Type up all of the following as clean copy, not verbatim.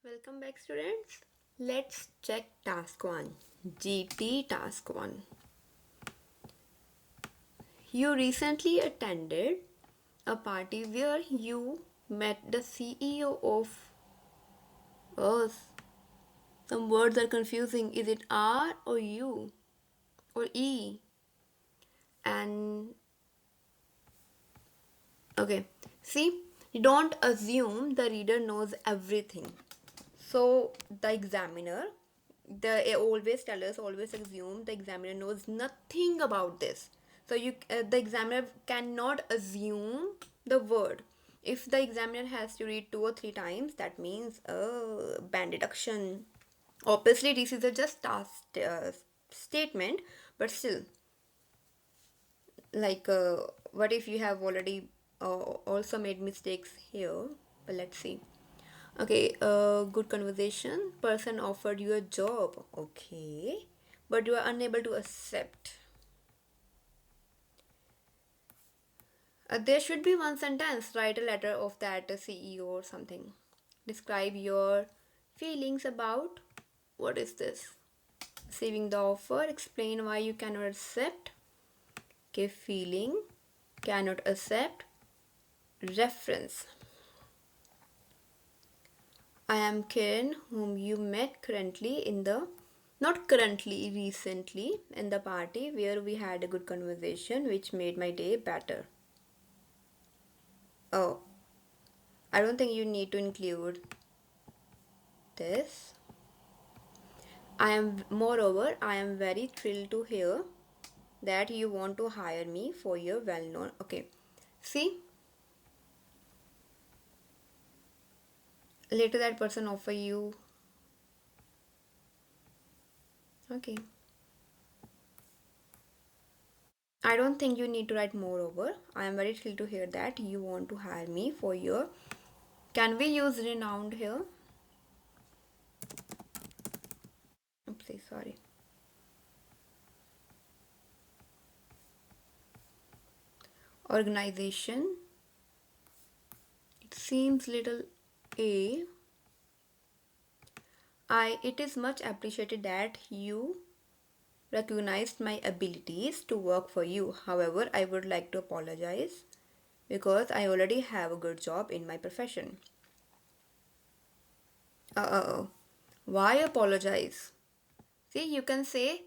Welcome back, students. Let's check task 1. GT task 1. You recently attended a party where you met the CEO of us. Some words are confusing. Is it R or U or E? And okay, see, you don't assume the reader knows everything. So the examiner, they always tell us, always assume the examiner knows nothing about this. So the examiner cannot assume the word. If the examiner has to read 2 or 3 times, that means band deduction. Obviously, this is a just task statement, but still, like, what if you have already also made mistakes here? But let's see. Okay, good conversation. Person offered you a job. Okay. But you are unable to accept. There should be one sentence. Write a letter of that CEO or something. Describe your feelings about what is this? Receiving the offer. Explain why you cannot accept. Give feeling. Cannot accept. Reference. I am Kiran, whom you met currently in the, not currently, recently in the party where we had a good conversation which made my day better. Oh, I don't think you need to include this. Moreover, I am very thrilled to hear that you want to hire me for your well known. Okay, see, later that person offer you. Okay. I don't think you need to write moreover. I am very thrilled to hear that you want to hire me for your. Can we use renowned here? Oopsie, sorry. Organization. It seems little a. It is much appreciated that you recognized my abilities to work for you. However, I would like to apologize because I already have a good job in my profession. Uh, why apologize? See, you can say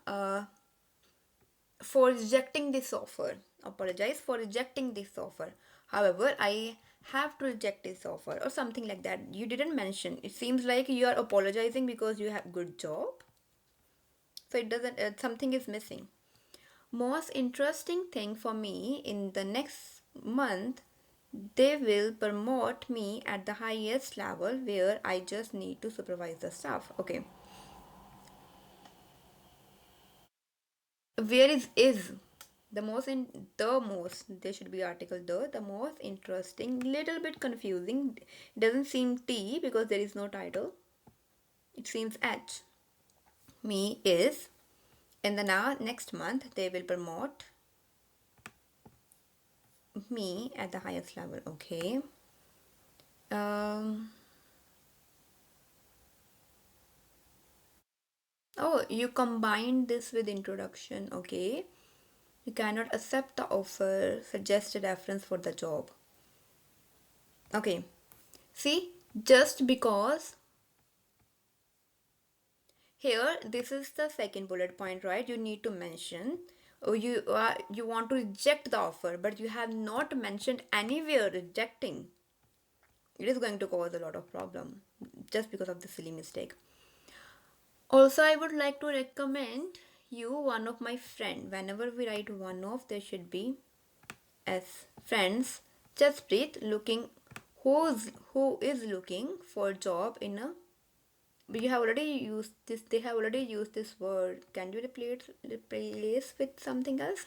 uh, for rejecting this offer. Apologize for rejecting this offer. However, I have to reject this offer or something like that. You didn't mention. It seems like you are apologizing because you have good job. So it doesn't. Something is missing. Most interesting thing for me in the next month, they will promote me at the highest level where I just need to supervise the staff. Okay. Where is the most there should be article the most interesting, little bit confusing. It doesn't seem T because there is no title. It seems H. Me is in the next month they will promote me at the highest level. Okay. um oh, you combined this with introduction. Okay. You cannot accept the offer, suggest a reference for the job. Okay. See, just because here this is the second bullet point, right? You need to mention, oh, you want to reject the offer, but you have not mentioned anywhere rejecting. It is going to cause a lot of problem just because of the silly mistake. Also, I would like to recommend you one of my friend. Whenever we write one of, there should be as friends. Just breathe. Looking, who is looking for a job in a. We have already used this. They have already used this word. Can you replace with something else?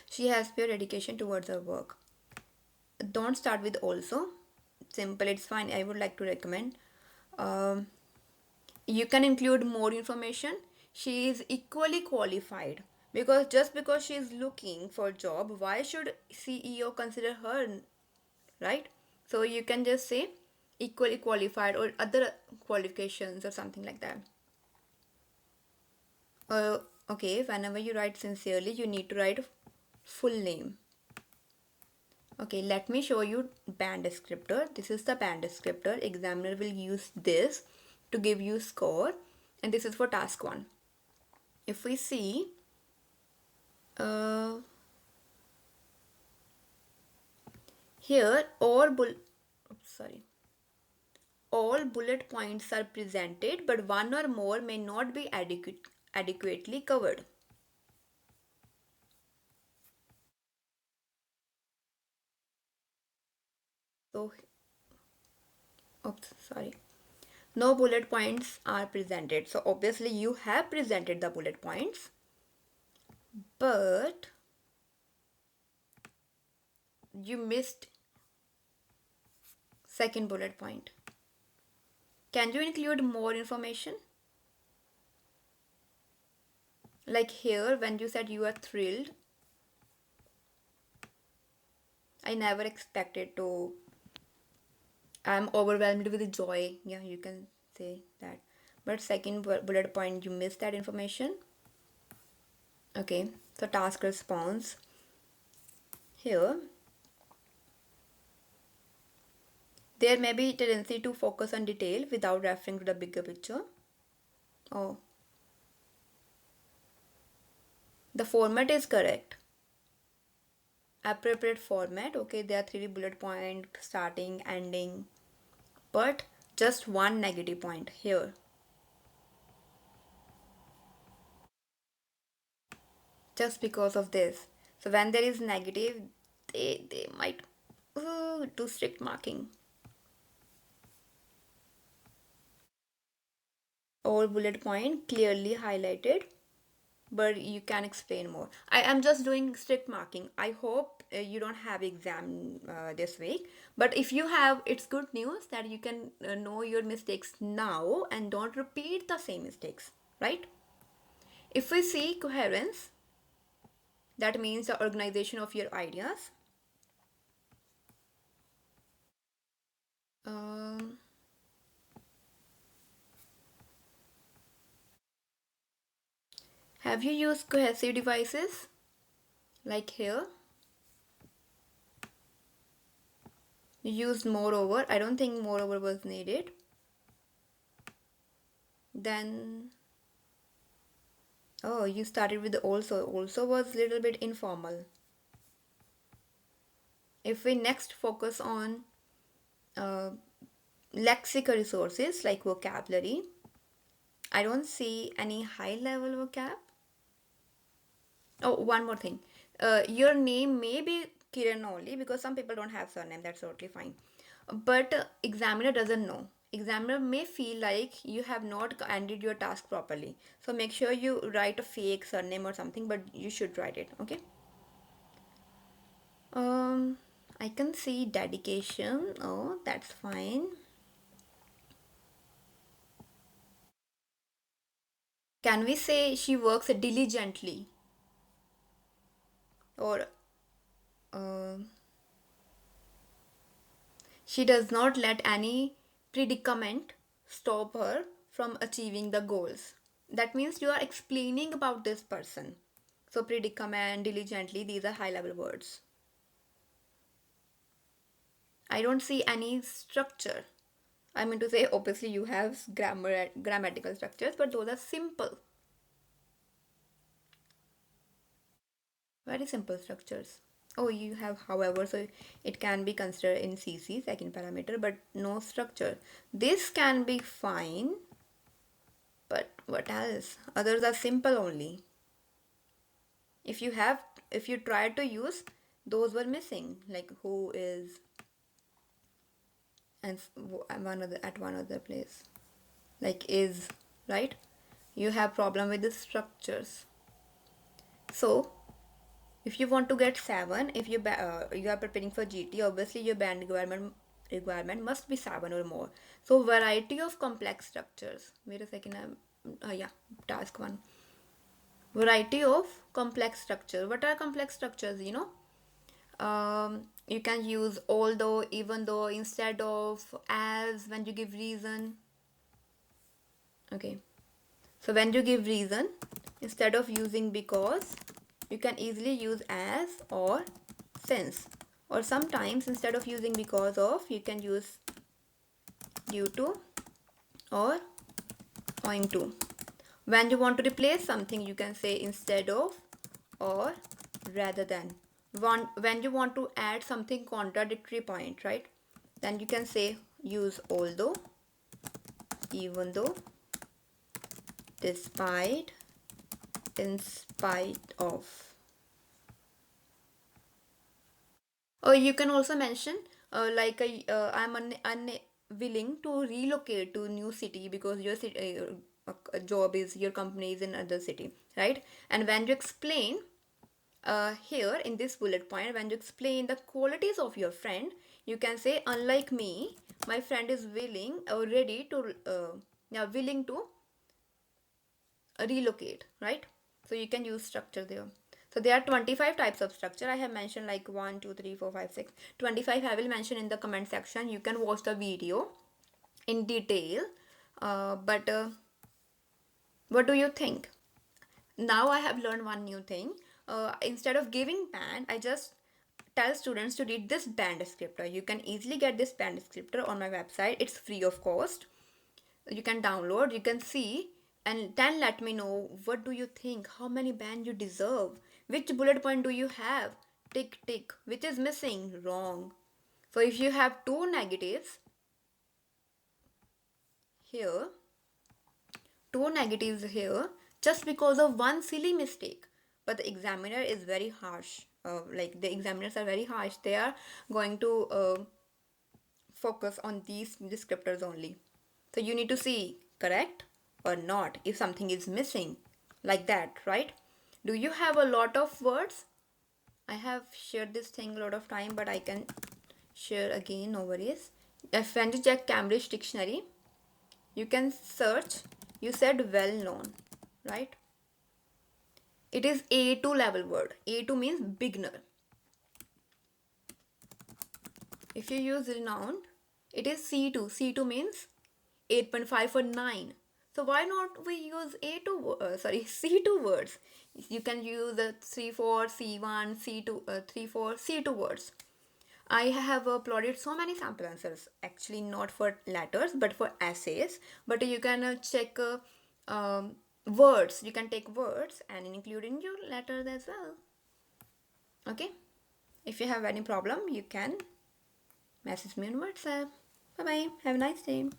She has pure dedication towards her work. Don't start with also. Simple. It's fine. I would like to recommend. Um, you can include more information. She is equally qualified, because just because she is looking for a job, why should CEO consider her, right? So you can just say equally qualified or other qualifications or something like that. uh, okay, whenever you write sincerely you need to write full name. Okay, let me show you band descriptor. This is the band descriptor. Examiner will use this to give you score, and this is for task 1. If we see, uh, here all bullet points are presented, but one or more may not be adequately covered. So, oops, sorry. No bullet points are presented. So obviously you have presented the bullet points, but you missed second bullet point. Can you include more information? Like here, when you said you are thrilled, I never expected to. I'm overwhelmed with joy. Yeah, you can say that. But second bullet point, you missed that information. Okay, so task response. Here, there may be tendency to focus on detail without referring to the bigger picture. Oh, the format is correct. Appropriate format. Okay, there are three bullet point, starting, ending, but just one negative point here. Just because of this. So when there is negative, they might do strict marking. All bullet point clearly highlighted, but you can explain more. I am just doing strict marking. I hope you don't have exam this week, but if you have, it's good news that you can know your mistakes now and don't repeat the same mistakes, right? If we see coherence, that means the organization of your ideas. um, have you used cohesive devices like here? You used moreover. I don't think moreover was needed. Then, oh, you started with also. Also was a little bit informal. If we next focus on uh, lexical resources like vocabulary, I don't see any high level vocab. Oh, one more thing. Your name may be Kiran only because some people don't have surname. That's totally fine. But examiner doesn't know. Examiner may feel like you have not ended your task properly. So make sure you write a fake surname or something, but you should write it. Okay. Um, I can see dedication. Oh, that's fine. Can we say she works diligently, or uh, she does not let any predicament stop her from achieving the goals? That means you are explaining about this person. So, predicament, diligently, these are high level words. I don't see any structure. I mean to say, obviously, you have grammatical structures, but those are simple, very simple structures. Oh, you have however, so it can be considered in CC, second parameter, but no structure. This can be fine, but what else? Others are simple only. If you have, if you try to use, those were missing, like who is, and one other at one other place, like is, right? You have problem with the structures. So if you want to get 7, if you are preparing for GT, obviously your band requirement must be 7 or more. So variety of complex structures. Wait a second. Yeah, task 1. Variety of complex structure. What are complex structures? You can use although, even though, instead of, as when you give reason. Okay, so when you give reason, instead of using because, you can easily use as or since. Or sometimes instead of using because of, you can use due to or owing to. When you want to replace something, you can say instead of or rather than. When you want to add something contradictory point, right? Then you can say use although, even though, despite, in spite of. Or you can also mention I'm unwilling to relocate to new city because your city, job is, your company is in other city, right? And when you explain here in this bullet point, when you explain the qualities of your friend, you can say unlike me, my friend is willing or ready to yeah, willing to relocate, right? So you can use structure there. So there are 25 types of structure. I have mentioned like 1 2 3 4 5 6 25. I will mention in the comment section. You can watch the video in detail. But what do you think? Now I have learned one new thing. Instead of giving band, I just tell students to read this band descriptor. You can easily get this band descriptor on my website. It's free of cost. You can download, you can see, and then let me know what do you think, how many band you deserve, which bullet point do you have, tick tick, which is missing, wrong. So if you have two negatives here, two negatives here, just because of one silly mistake, but the examiner is very harsh, like the examiners are very harsh, they are going to focus on these descriptors only. So you need to see correct or not if something is missing, like that, right? Do you have a lot of words? I have shared this thing a lot of time, but I can share again, no worries. If when you check Cambridge dictionary, you can search, you said well known, right? It is A2 level word. A2 means beginner. If you use renowned, it is C2. C2 means 8.5 for 9. So why not we use A2, C2 words? You can use the 3 4 C1 C2 3 4 C2 words. I have uploaded so many sample answers, actually not for letters but for essays. But you can check words. You can take words and include in your letters as well. Okay. If you have any problem, you can message me on WhatsApp. Bye bye. Have a nice day.